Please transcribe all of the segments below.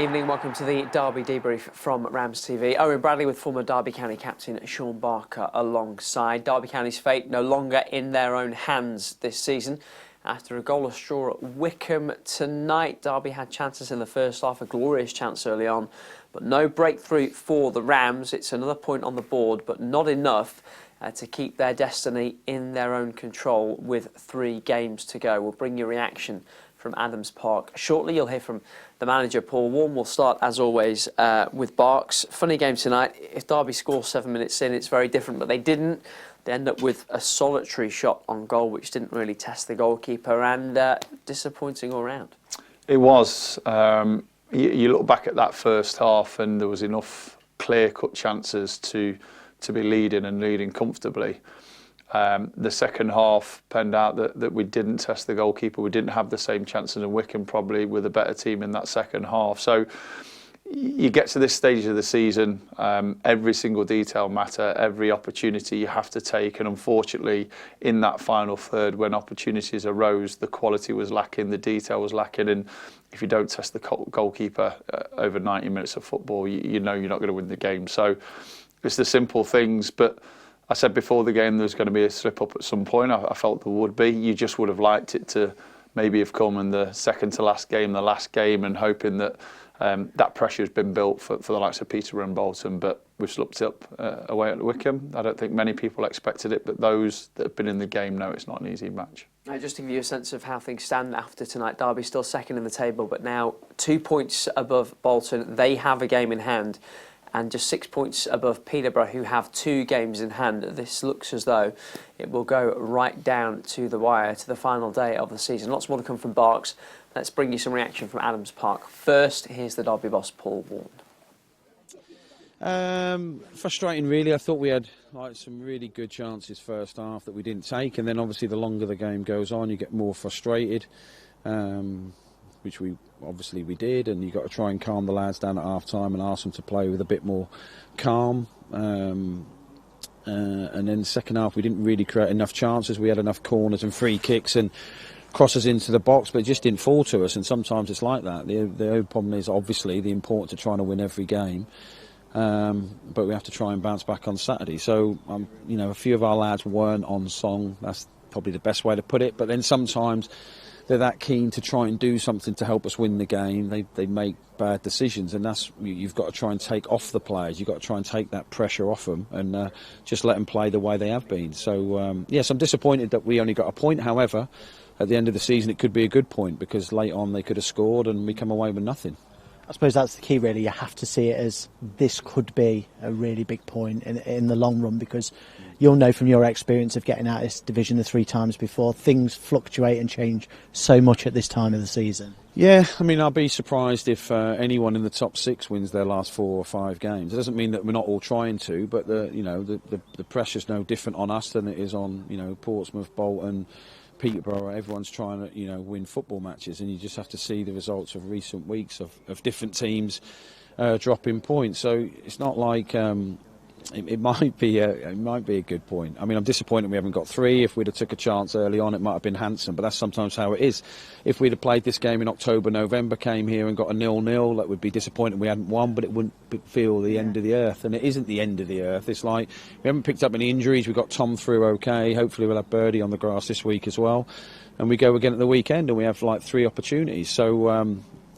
Evening, welcome to the Derby debrief from RamsTV. Owen Bradley with former Derby County captain Sean Barker alongside. Derby County's fate no longer in their own hands this season. After a goalless draw at Wycombe tonight, Derby had chances in the first half, a glorious chance early on, but no breakthrough for the Rams. It's another point on the board, but not enough to keep their destiny in their own control with 3 games to go. We'll bring you a reaction from Adams Park shortly. You'll hear from the manager, Paul Warne. We'll start, as always, with Barks. Funny game tonight. If Derby score 7 minutes in, it's very different, but they didn't. They end up with a solitary shot on goal, which didn't really test the goalkeeper, and disappointing all round. It was. You look back at that first half, and there was enough clear-cut chances to be leading comfortably. The second half panned out that we didn't test the goalkeeper. We didn't have the same chances in Wycombe, probably with a better team in that second half. So you get to this stage of the season, every single detail matter, every opportunity you have to take. And unfortunately, in that final third, when opportunities arose, the quality was lacking, the detail was lacking. And if you don't test the goalkeeper over 90 minutes of football, you know you're not going to win the game. So it's the simple things. But I said before the game there was going to be a slip-up at some point. I felt there would be. You just would have liked it to maybe have come in the second to last game, the last game, and hoping that that pressure has been built for the likes of Peterborough and Bolton. But we've slipped up away at Wycombe. I don't think many people expected it, but those that have been in the game know it's not an easy match. Just to give you a sense of how things stand after tonight, Derby still second in the table, but now 2 points above Bolton. They have a game in hand, and just 6 points above Peterborough, who have 2 games in hand. This looks as though it will go right down to the wire, to the final day of the season. Lots more to come from Barks. Let's bring you some reaction from Adams Park. First, here's the Derby boss, Paul Warne. Frustrating, really. I thought we had some really good chances first half that we didn't take, and then obviously the longer the game goes on, you get more frustrated. Which we did, and you've got to try and calm the lads down at half-time and ask them to play with a bit more calm. And then the second half, we didn't really create enough chances. We had enough corners and free kicks and crosses into the box, but it just didn't fall to us, and sometimes it's like that. The only problem is obviously the importance of trying to win every game, but we have to try and bounce back on Saturday. So, a few of our lads weren't on song. That's probably the best way to put it, but then sometimes they're that keen to try and do something to help us win the game. They make bad decisions, and that's you've got to try and take off the players. You've got to try and take that pressure off them and just let them play the way they have been. So, yes, I'm disappointed that we only got a point. However, at the end of the season, it could be a good point because late on they could have scored and we come away with nothing. I suppose that's the key, really. You have to see it as this could be a really big point in the long run, because you'll know from your experience of getting out of this division the 3 times before, things fluctuate and change so much at this time of the season. Yeah, I'll be surprised if anyone in the top 6 wins their last 4 or 5 games. It doesn't mean that we're not all trying to, but the pressure's no different on us than it is on Portsmouth, Bolton, Peterborough. Everyone's trying to win football matches, and you just have to see the results of recent weeks of different teams dropping points. So it's not like it might be a good point. I'm disappointed we haven't got 3. If we'd have took a chance early on, it might have been handsome, but that's sometimes how it is. If we'd have played this game in October, November, came here and got a 0-0, that would be disappointing we hadn't won, but it wouldn't feel the end of the earth. And it isn't the end of the earth. It's like we haven't picked up any injuries. We've got Tom through okay. Hopefully we'll have Birdie on the grass this week as well. And we go again at the weekend, and we have 3 opportunities. So,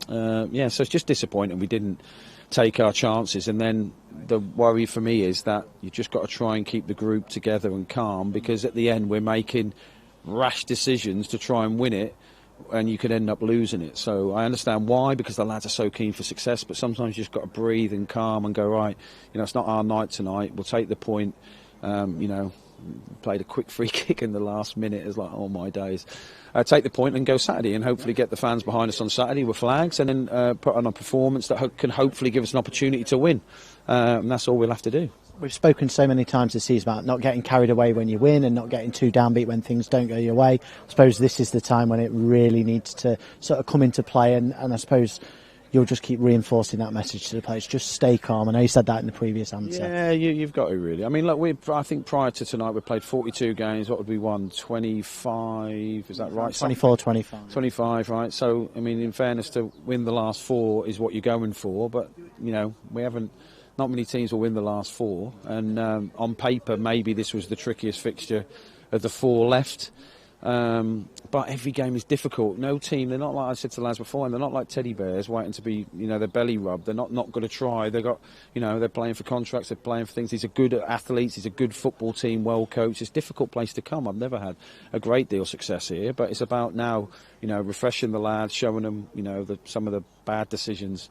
so it's just disappointing we didn't take our chances. And then the worry for me is that you've just got to try and keep the group together and calm, because at the end we're making rash decisions to try and win it, and you could end up losing it. So I understand why, because the lads are so keen for success, but sometimes you just got to breathe and calm and go, right, it's not our night tonight, we'll take the point. Played a quick free kick in the last minute. It's like, oh my days. Take the point and go Saturday, and hopefully get the fans behind us on Saturday with flags, and then put on a performance that can hopefully give us an opportunity to win. And that's all we'll have to do. We've spoken so many times this season about not getting carried away when you win and not getting too downbeat when things don't go your way. I suppose this is the time when it really needs to sort of come into play, and I suppose you'll just keep reinforcing that message to the players. Just stay calm. I know you said that in the previous answer. Yeah, you've got to really. I mean, look, I think prior to tonight we played 42 games. What would we won? 25, is that right? 24, 25. 25, right. So, I mean, in fairness, to win the last 4 is what you're going for. But, you know, not many teams will win the last 4. And on paper, maybe this was the trickiest fixture of the 4 left. But every game is difficult. No team, they're not like I said to the lads before, and they're not like teddy bears waiting to be, you know, their belly rubbed. They're not going to try. They've got, you know, they're playing for contracts, they're playing for things. These are good athletes, these are good football team, well coached. It's a difficult place to come. I've never had a great deal of success here, but it's about now, you know, refreshing the lads, showing them, you know, some of the bad decisions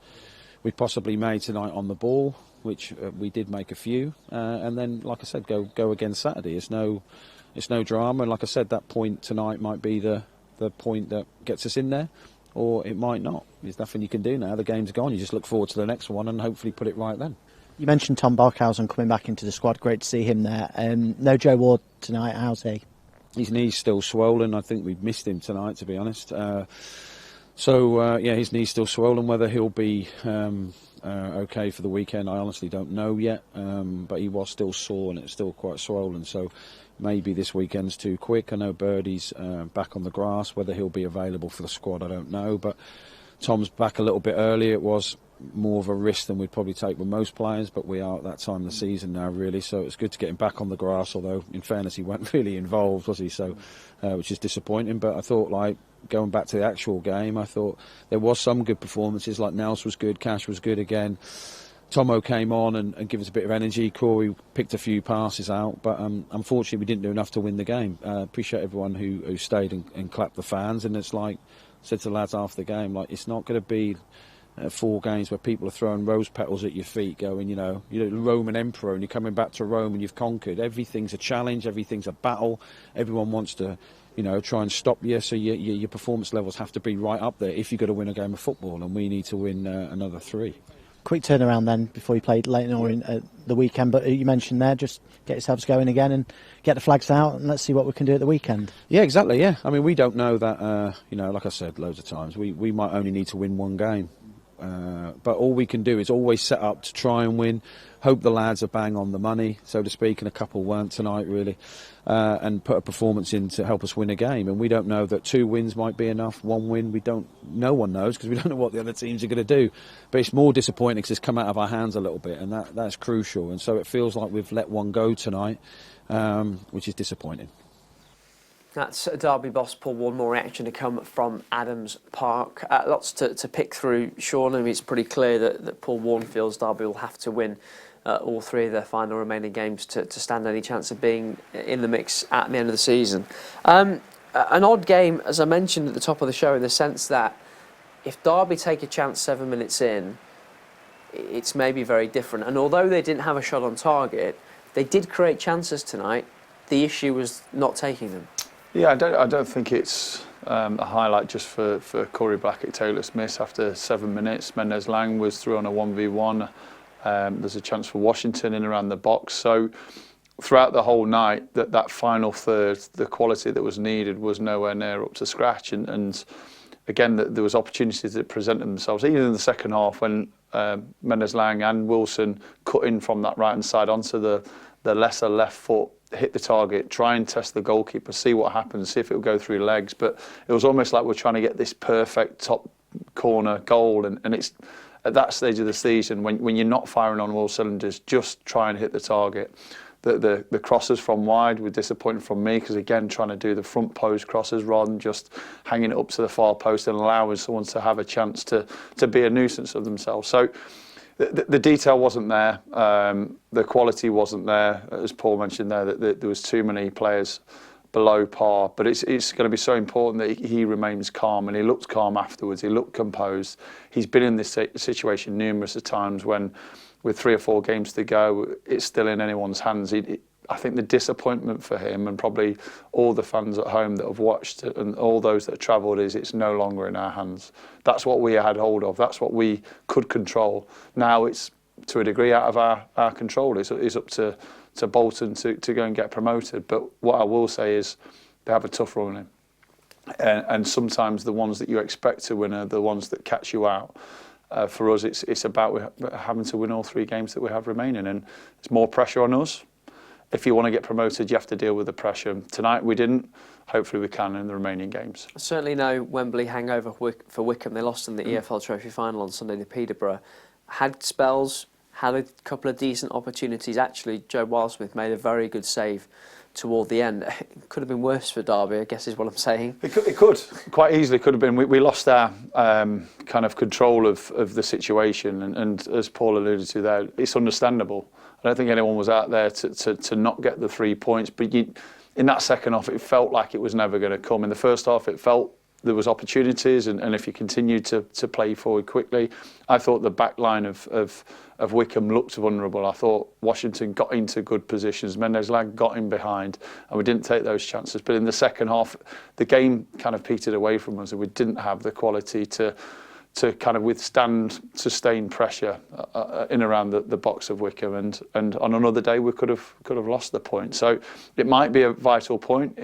we possibly made tonight on the ball, which we did make a few, and then, like I said, go again Saturday. It's no drama, and like I said, that point tonight might be the point that gets us in there, or it might not. There's nothing you can do now. The game's gone. You just look forward to the next one and hopefully put it right then. You mentioned Tom Barkhausen coming back into the squad. Great to see him there. No Joe Ward tonight. How's he? His knee's still swollen. I think we've missed him tonight, to be honest. So his knee's still swollen. Whether he'll be okay for the weekend, I honestly don't know yet. But he was still sore and it's still quite swollen. So maybe this weekend's too quick. I know Birdie's back on the grass. Whether he'll be available for the squad, I don't know. But Tom's back a little bit early. It was more of a risk than we'd probably take with most players, but we are at that time of the season now, really. So it's good to get him back on the grass, although, in fairness, he wasn't really involved, was he? So, which is disappointing. But I thought, like, going back to the actual game, I thought there was some good performances. Like Nels was good, Cash was good again. Tomo came on and gave us a bit of energy. Corey picked a few passes out, but unfortunately we didn't do enough to win the game. Appreciate everyone who stayed and clapped the fans. And it's like I said to the lads after the game, like, it's not going to be 4 games where people are throwing rose petals at your feet going, you're the Roman emperor and you're coming back to Rome and you've conquered. Everything's a challenge, everything's a battle. Everyone wants to try and stop you, so your performance levels have to be right up there if you've got to win a game of football, and we need to win another 3. Quick turnaround then before you played Leighton Orient at the weekend, but you mentioned there, just get yourselves going again and get the flags out and let's see what we can do at the weekend. Yeah, exactly, yeah. I mean, we don't know that, like I said loads of times, we might only need to win 1 game. But all we can do is always set up to try and win, hope the lads are bang on the money, so to speak, and a couple weren't tonight really, and put a performance in to help us win a game. And we don't know that 2 wins might be enough, 1 win, no one knows, because we don't know what the other teams are going to do. But it's more disappointing because it's come out of our hands a little bit, and that's crucial. And so it feels like we've let 1 go tonight, which is disappointing. That's Derby boss Paul Warne. More reaction to come from Adams Park. Lots to pick through, Sean. I mean, it's pretty clear that Paul Warne feels Derby will have to win all 3 of their final remaining games to stand any chance of being in the mix at the end of the season. An odd game, as I mentioned at the top of the show, in the sense that if Derby take a chance 7 minutes in, it's maybe very different. And although they didn't have a shot on target, they did create chances tonight. The issue was not taking them. Yeah, I don't think it's a highlight just for Corey Blackett-Taylor's miss after 7 minutes. Mendes-Lang was through on a 1v1. There's a chance for Washington in around the box. So throughout the whole night, that final third, the quality that was needed was nowhere near up to scratch. And again, there was opportunities that presented themselves, even in the second half when Mendes-Lang and Wilson cut in from that right-hand side onto the lesser left foot, hit the target, try and test the goalkeeper, see what happens, see if it will go through legs. But it was almost like we're trying to get this perfect top corner goal, and it's at that stage of the season when you're not firing on all cylinders, just try and hit the target. The crosses from wide were disappointing from me because, again, trying to do the front post crosses rather than just hanging it up to the far post and allowing someone to have a chance to be a nuisance of themselves. So the detail wasn't there, the quality wasn't there, as Paul mentioned there, that there was too many players below par. But it's going to be so important that he remains calm, and he looked calm afterwards. He looked composed. He's been in this situation numerous of times when, with 3 or 4 games to go, it's still in anyone's hands. I think the disappointment for him, and probably all the fans at home that have watched it and all those that have travelled, is it's no longer in our hands. That's what we had hold of. That's what we could control. Now it's, to a degree, out of our control. It's up to Bolton to go and get promoted. But what I will say is they have a tough run in. And sometimes the ones that you expect to win are the ones that catch you out. For us, it's about having to win all 3 games that we have remaining, and there's more pressure on us. If you want to get promoted, you have to deal with the pressure. Tonight we didn't. Hopefully we can in the remaining games. Certainly no Wembley hangover for Wycombe. They lost in the EFL Trophy final on Sunday to Peterborough. Had spells, had a couple of decent opportunities. Actually, Joe Wildsmith made a very good save toward the end. It could have been worse for Derby, I guess is what I'm saying. It could. Quite easily could have been. We lost our kind of control of the situation, and as Paul alluded to there, it's understandable. I don't think anyone was out there to not get the 3 points, but in that second half it felt like it was never going to come. In the first half it felt there was opportunities, and if you continued to play forward quickly, I thought the back line of Wycombe looked vulnerable. I thought Washington got into good positions, Mendes-Lag got in behind, and we didn't take those chances. But in the second half, the game kind of petered away from us, and we didn't have the quality to kind of withstand sustained pressure in around the box of Wycombe, and on another day we could have lost the point. So it might be a vital point.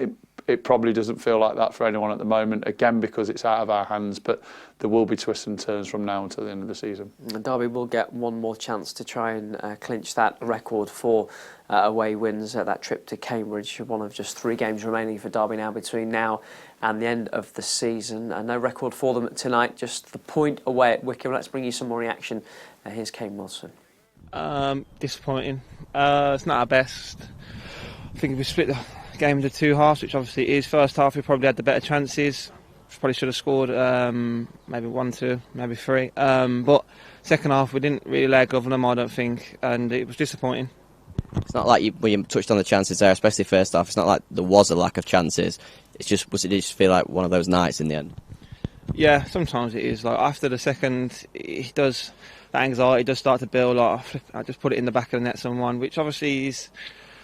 It probably doesn't feel like that for anyone at the moment, again because it's out of our hands, but there will be twists and turns from now until the end of the season. And Derby will get one more chance to try and clinch that record for away wins at that trip to Cambridge, one of just 3 games remaining for Derby now between now and the end of the season. No record for them tonight, just the point away at Wycombe. Let's bring you some more reaction. Here's Kane Wilson. Disappointing. It's not our best. I think if we split the game into 2 halves, which obviously it is, first half we probably had the better chances. Probably should have scored maybe 1, 2, maybe 3. But second half we didn't really lay a glove on them, I don't think, and it was disappointing. It's not like when you touched on the chances there, especially first half. It's not like there was a lack of chances. It just feel like one of those nights in the end? Yeah, sometimes it is. Like after the second, it does. The anxiety does start to build. Like I just put it in the back of the net, someone, which obviously is.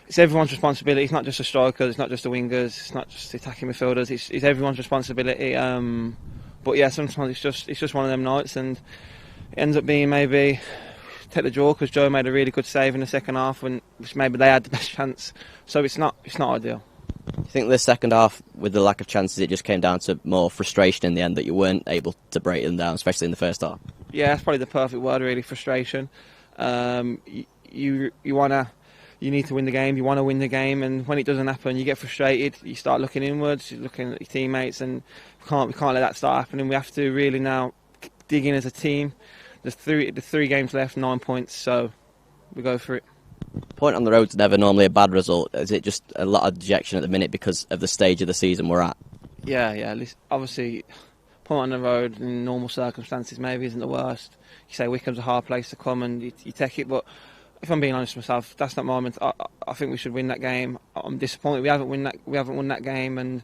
It's everyone's responsibility. It's not just the strikers. It's not just the wingers. It's not just the attacking midfielders. It's everyone's responsibility. But yeah, sometimes it's just one of them nights, and it ends up being maybe take the draw because Joe made a really good save in the second half, which maybe they had the best chance. So it's not ideal. Do you think the second half, with the lack of chances, it just came down to more frustration in the end, that you weren't able to break them down, especially in the first half? Yeah, that's probably the perfect word, really, frustration. You need to win the game, you want to win the game, and when it doesn't happen, you get frustrated, you start looking inwards, you're looking at your teammates, and we can't let that start happening. We have to really now dig in as a team. There's 3 games left, 9 points, so we go for it. Point on the road's never normally a bad result. Is it just a lot of dejection at the minute because of the stage of the season we're at? Yeah. Obviously, point on the road in normal circumstances maybe isn't the worst. You say Wycombe's a hard place to come and you take it, but if I'm being honest with myself, that's not my mentality. I think we should win that game. I'm disappointed we haven't won that game, but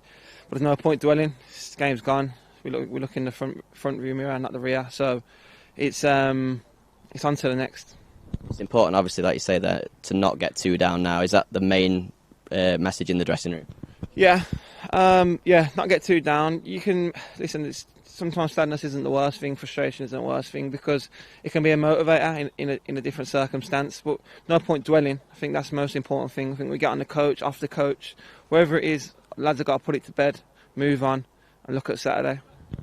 there's no point dwelling. This game's gone. We look in the front view mirror, not the rear. So it's on to the next. It's important, obviously, like you say there, to not get 2 down now. Is that the main message in the dressing room? Yeah, not get 2 down. You can listen. Sometimes sadness isn't the worst thing, frustration isn't the worst thing, because it can be a motivator in a different circumstance. But no point dwelling. I think that's the most important thing. I think we get on the coach, off the coach, wherever it is, lads have got to put it to bed, move on, and look at Saturday.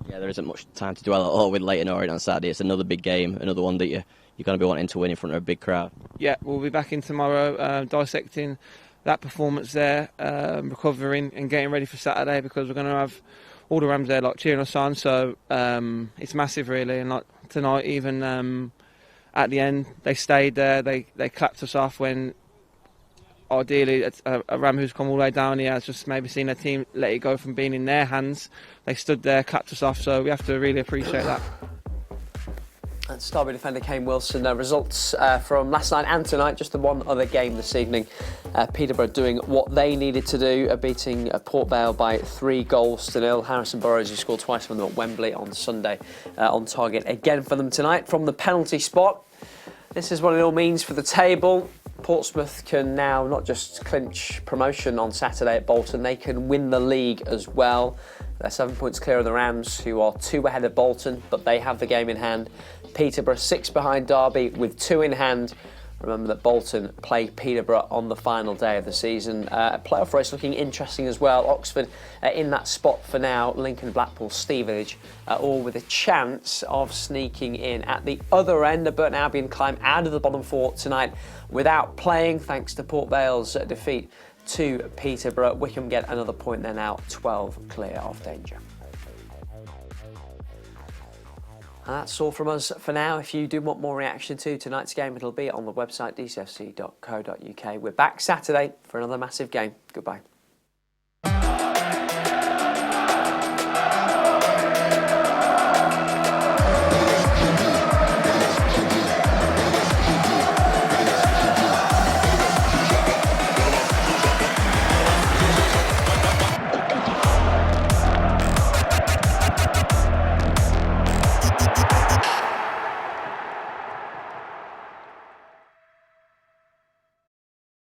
Yeah, there isn't much time to dwell at all with Leyton Orient on Saturday. It's another big game, another one that you're going to be wanting to win in front of a big crowd. Yeah, we'll be back in tomorrow, dissecting that performance there, recovering and getting ready for Saturday, because we're going to have all the Rams there like cheering us on. So it's massive, really. And like tonight, even at the end, they stayed there. They clapped us off when ideally a Ram who's come all the way down here has just maybe seen a team let it go from being in their hands. They stood there, clapped us off. So we have to really appreciate that. That's Derby defender Kane Wilson. Results from last night and tonight, just the one other game this evening. Peterborough doing what they needed to do, beating Port Vale by 3-0. Harrison Burrows, who scored twice for them at Wembley on Sunday, on target again for them tonight from the penalty spot. This is what it all means for the table. Portsmouth can now not just clinch promotion on Saturday at Bolton, they can win the league as well. They're 7 points clear of the Rams, who are 2 ahead of Bolton, but they have the game in hand. Peterborough 6 behind Derby with 2 in hand. Remember that Bolton play Peterborough on the final day of the season. Playoff race looking interesting as well. Oxford in that spot for now. Lincoln, Blackpool, Stevenage, all with a chance of sneaking in. At the other end, the Burton Albion climb out of the bottom four tonight without playing, thanks to Port Vale's defeat to Peterborough. Wycombe get another point. They're now 12 clear of danger. And that's all from us for now. If you do want more reaction to tonight's game, it'll be on the website dcfc.co.uk. We're back Saturday for another massive game. Goodbye.